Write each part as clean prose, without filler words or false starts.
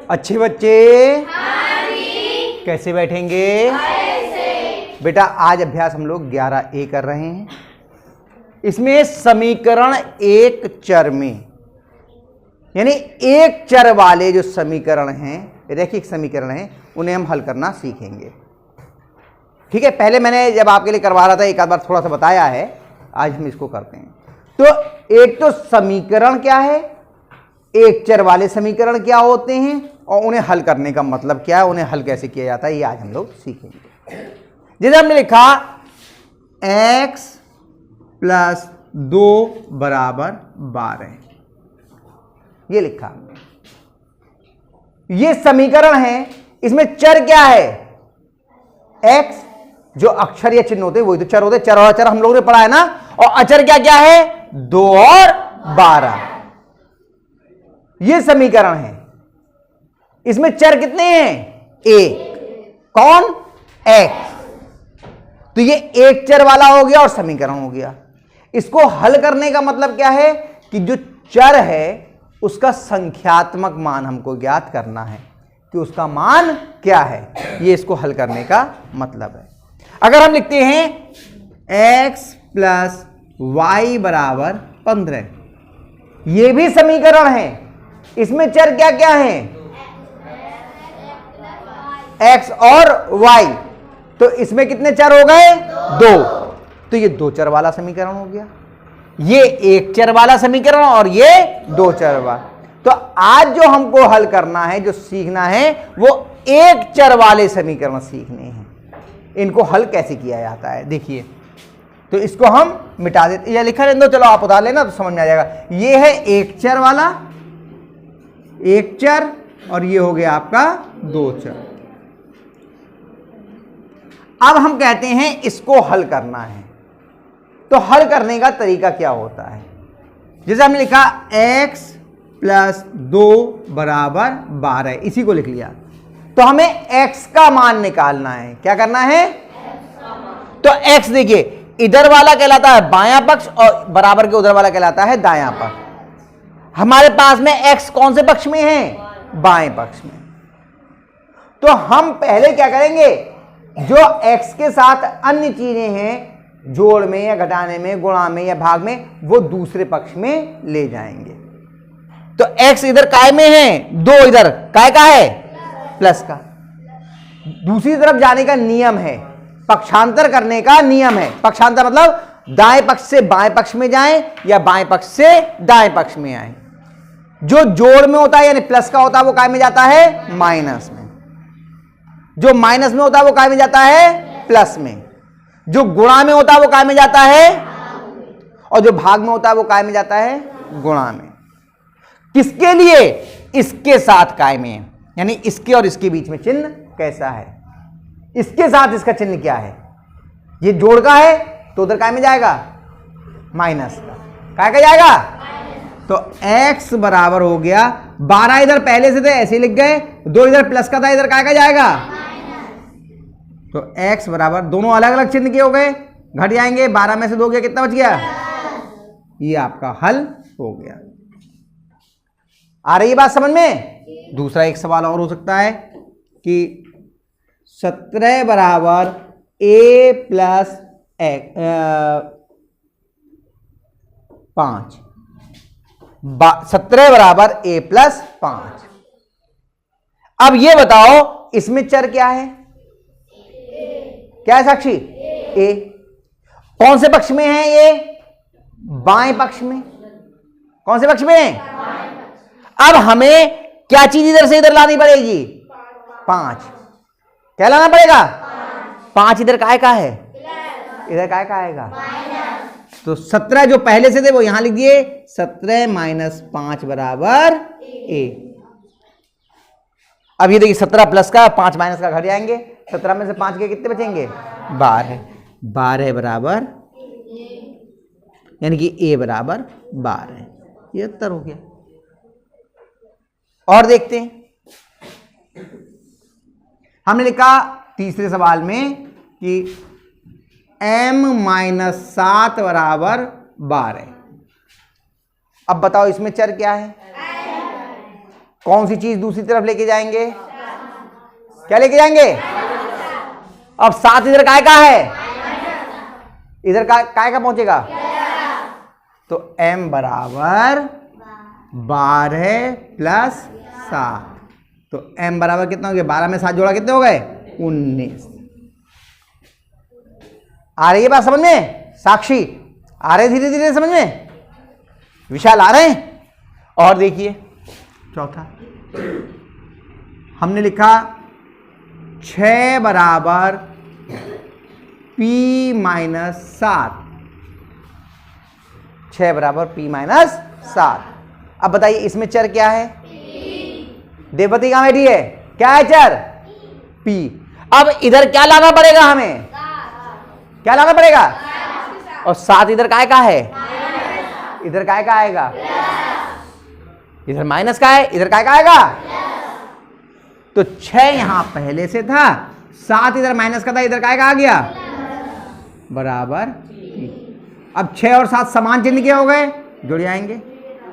अच्छे बच्चे कैसे बैठेंगे? बेटा आज अभ्यास हम लोग 11A कर रहे हैं। इसमें समीकरण एक चर में, यानी एक चर वाले जो समीकरण हैं, रैखिक समीकरण हैं, उन्हें हम हल करना सीखेंगे। ठीक है, पहले मैंने जब आपके लिए करवा रहा था एक आध बार थोड़ा सा बताया है, आज हम इसको करते हैं। तो एक तो समीकरण क्या है, एक चर वाले समीकरण क्या होते हैं और उन्हें हल करने का मतलब क्या है, उन्हें हल कैसे किया जाता है, ये आज हम लोग सीखेंगे। जैसे हमने लिखा x + 2 = 12, ये लिखा हमने। ये समीकरण है, इसमें चर क्या है, x, जो अक्षर या चिन्ह होते हैं वही तो चर होते हैं। चर और अचर हम लोगों ने पढ़ा है ना। और अचर क्या क्या है, 2 और 12। ये समीकरण है, इसमें चर कितने हैं, एक। कौन, x। तो ये एक चर वाला हो गया और समीकरण हो गया। इसको हल करने का मतलब क्या है कि जो चर है उसका संख्यात्मक मान हमको ज्ञात करना है कि उसका मान क्या है। ये इसको हल करने का मतलब है। अगर हम लिखते हैं x + y = 15, ये भी समीकरण है। इसमें चर क्या क्या है, x और y। तो इसमें कितने चर हो गए, 2। तो ये 2 चर वाला समीकरण हो गया। ये एक चर वाला समीकरण और ये 2 चर वाला। तो आज जो हमको हल करना है, जो सीखना है, वो एक चर वाले समीकरण सीखने हैं। इनको हल कैसे किया जाता है देखिए। तो इसको हम मिटा देते, या लिखा रहने दो, चलो आप उतार लेना तो समझ में आ जाएगा। ये है एक चर वाला, एक चर, और ये हो गया आपका 2 चर। अब हम कहते हैं इसको हल करना है। तो हल करने का तरीका क्या होता है, जैसे हमने लिखा x + 2 = 12, इसी को लिख लिया। तो हमें x का मान निकालना है। क्या करना है, तो x देखिए, इधर वाला कहलाता है बायां पक्ष और बराबर के उधर वाला कहलाता है दायां पक्ष। हमारे पास में x कौन से पक्ष में है, बाएं पक्ष में। तो हम पहले क्या करेंगे, जो x के साथ अन्य चीजें हैं, जोड़ में या घटाने में, गुणा में या भाग में, वो दूसरे पक्ष में ले जाएंगे। तो x इधर काय में है, 2 इधर काय का है, प्लस का। दूसरी तरफ जाने का नियम है, पक्षांतर करने का नियम है। पक्षांतर मतलब दाएं पक्ष से बाएं पक्ष में जाएं या बाएं पक्ष से दाएं पक्ष में आए। जो जोड़ में होता है यानी प्लस का होता है वो काय में जाता है, माइनस में। जो माइनस में होता है वो काय में जाता है, प्लस में। जो गुणा में होता है वो काय में जाता है, और जो भाग में होता है वो काय में जाता है, गुणा में। किसके लिए, इसके साथ काय में, यानी इसके और इसके बीच में चिन्ह कैसा है, इसके साथ इसका चिन्ह क्या है। ये जोड़ का है तो उधर काय में जाएगा, माइनस का। काय का जाएगा, तो x बराबर हो गया 12, इधर पहले से थे ऐसे ही लिख गए, 2 इधर प्लस का था, इधर काय का जाएगा। तो x बराबर, दोनों अलग अलग चिन्ह के हो गए, घट जाएंगे, 12 में से 2 गया, कितना बच गया, ये आपका हल हो गया। आ रही है बात समझ में। दूसरा एक सवाल और हो सकता है कि 17 = a + 5, 17 = a + 5। अब ये बताओ इसमें चर क्या है, क्या है साक्षी, a। कौन से पक्ष में है ये, बाएं पक्ष में। कौन से पक्ष में है, अब हमें क्या चीज इधर से इधर लानी पड़ेगी, 5। क्या लाना पड़ेगा, 5 इधर काय का है, इधर काय का आएगा, तो 17 जो पहले से थे वो यहां लिख दिए, 17 - 5 = a। अब ये देखिए 17 प्लस का 5 माइनस का घट जाएंगे, 17 में से 5 के कितने बचेंगे, 12। 12 बराबर, यानी कि a बराबर 12, ये उत्तर हो गया। और देखते हैं, हमने लिखा तीसरे सवाल में कि m - 7 = 12। अब बताओ इसमें चर क्या है, कौन सी चीज दूसरी तरफ लेके जाएंगे? क्या लेके जाएंगे? अब 7 इधर काय का है, इधर काय का पहुंचेगा, तो m बराबर 12 प्लस 7, तो m बराबर कितना हो गया, 12 में 7 जोड़ा कितने हो गए, 19। आ रही है बात समझ में? साक्षी आ रहे धीरे धीरे समझ में? विशाल आ रहे हैं? और देखिए चौथा हमने लिखा 6 बराबर p माइनस 7, 6 बराबर p माइनस 7। अब बताइए इसमें चर क्या है? देवती कहां बैठी है, क्या है चर? p। अब इधर क्या लाना पड़ेगा हमें, क्या लाना पड़ेगा, और 7 इधर काय का है, इधर काय का आएगा, इधर माइनस का है, इधर काय का आएगा, तो 6 यहां पहले से था, 7 इधर माइनस का था, इधर काय का आ गया, बराबर। अब 6 और 7 समान चिन्ह के हो गए, जुड़ जाएंगे,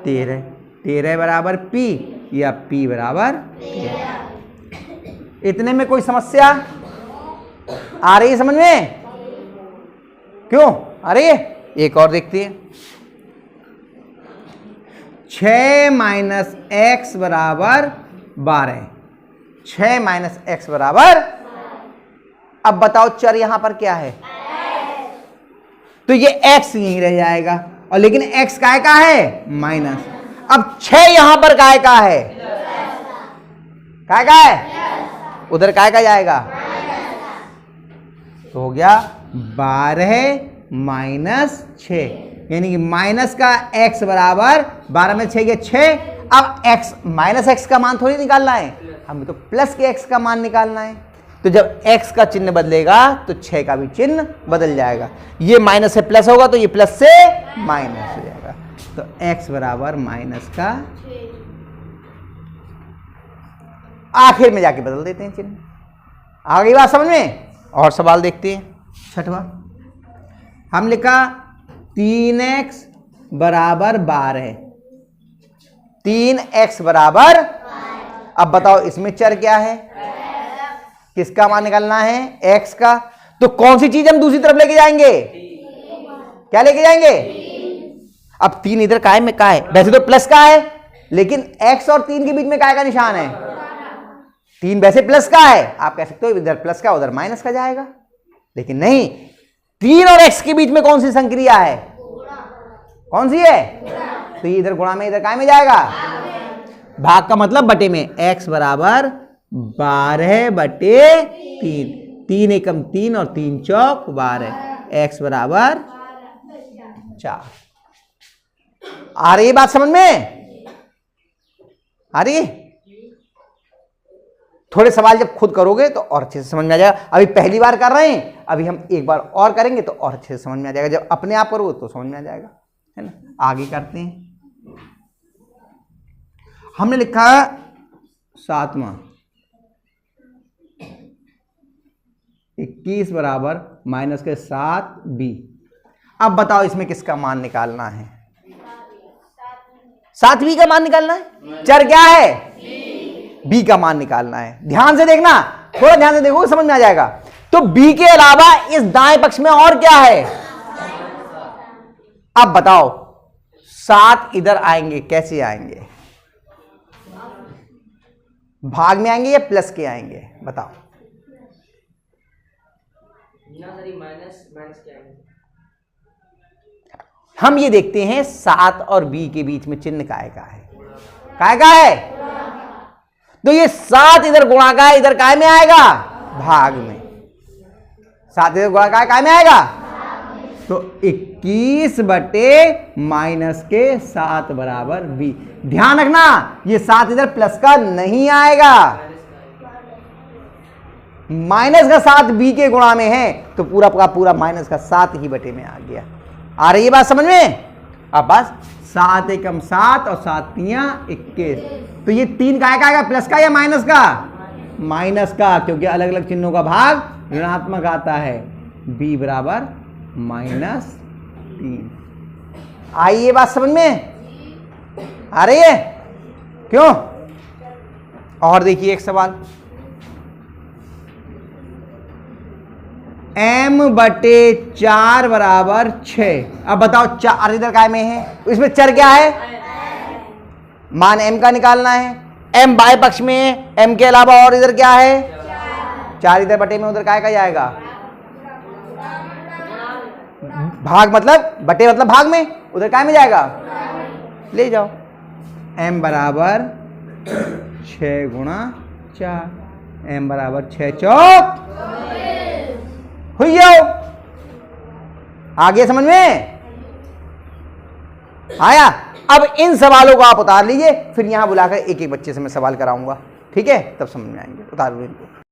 13, 13 बराबर p या p बराबर 13। इतने में कोई समस्या आ रही है समझ में? क्यों आ रही है? एक और देखते हैं, 6 माइनस एक्स बराबर 12, 6 माइनस एक्स बराबर, अब बताओ चर यहां पर क्या है, तो ये x यहीं रह जाएगा, और लेकिन x काय का है, माइनस। अब 6 यहां पर काय का है, काय का है, उधर काय का जाएगा, तो हो गया 12 माइनस 6, यानी कि माइनस का x बराबर 12 में 6 के 6। अब x माइनस x का मान थोड़ी निकालना है, हमें तो प्लस के x का मान निकालना है। तो जब x का चिन्ह बदलेगा तो 6 का भी चिन्ह बदल जाएगा, ये माइनस से प्लस होगा तो ये प्लस से माइनस हो जाएगा, तो x बराबर माइनस का, आखिर में जाके बदल देते हैं चिन्ह। आ गई बात समझ में? और सवाल देखते हैं, छठवां हम लिखा 3x बराबर 12, 3x बराबर, अब बताओ इसमें चर क्या है, किसका मान निकालना है, x का, तो कौन सी चीज हम दूसरी तरफ लेके जाएंगे, क्या लेके जाएंगे, अब 3 इधर काय में का है, वैसे तो प्लस का है, लेकिन x और 3 के बीच में काय का निशान है, 3 वैसे प्लस का है, आप कह सकते हो इधर प्लस का उधर माइनस का जाएगा, लेकिन नहीं, 3 और x के बीच में कौन सी संक्रिया है, कौन सी है, तो ये इधर गुणा में, इधर काय में जाएगा, भाग का मतलब बटे में, x बराबर 12 बटे 3, 3 एकम 3 और 3 चौक 12, x बराबर 4। आ रही है बात समझ में? आ रही है? थोड़े सवाल जब खुद करोगे तो और अच्छे से समझ में आ जाएगा, अभी पहली बार कर रहे हैं, अभी हम एक बार और करेंगे तो और अच्छे से समझ में आ जाएगा, जब अपने आप करोगे तो समझ में आ जाएगा, है ना। आगे करते हैं, हमने लिखा 7वां 21 बराबर माइनस के 7b। अब बताओ इसमें किसका मान निकालना है, 7b का मान निकालना है, चर क्या है, b का मान निकालना है। ध्यान से देखना, थोड़ा ध्यान से देखो समझ में आ जाएगा। तो b के अलावा इस दाएं पक्ष में और क्या है, अब बताओ 7 इधर आएंगे, कैसे आएंगे, भाग में आएंगे या प्लस के आएंगे, बताओ। हम ये देखते हैं 7 और b के बीच में चिन्ह काय का है, काय का है, तो ये 7 इधर गुणा का है, इधर काय में आएगा, भाग में, 7 इधर गुणा का है, काय में आएगा, तो 21 बटे माइनस के 7 बराबर b। ध्यान रखना ये 7 इधर प्लस का नहीं आएगा, माइनस का 7 b के गुणा में है, तो पूरा का पूरा माइनस का 7 ही बटे में आ गया। आ रही है बात समझ में? अब बस 7 एकम 7 और 7 तियां 21, तो ये 3 काय का आएगा, प्लस का या माइनस का, माइनस का, क्योंकि अलग अलग चिन्हों का भाग ऋणात्मक आता है, b बराबर -3। आई ये बात समझ में? आ रही है? क्यों और देखिए एक सवाल, m/4 बराबर 6। अब बताओ 4 इधर काय में है, इसमें चर क्या है, मान m का निकालना है। m बाएं पक्ष में है, m के अलावा और इधर क्या है, 4 इधर बटे में, उधर काय का जाएगा, भाग मतलब बटे मतलब भाग में, उधर काय में जाएगा, ले जाओ। m बराबर 6 गुणा 4, m बराबर 6 चौक हुई जाओ। आ गया समझ में, आया। अब इन सवालों को आप उतार लीजिए, फिर यहां बुलाकर एक एक बच्चे से मैं सवाल कराऊंगा, ठीक है, तब समझ में आएंगे। उतार लो इनको।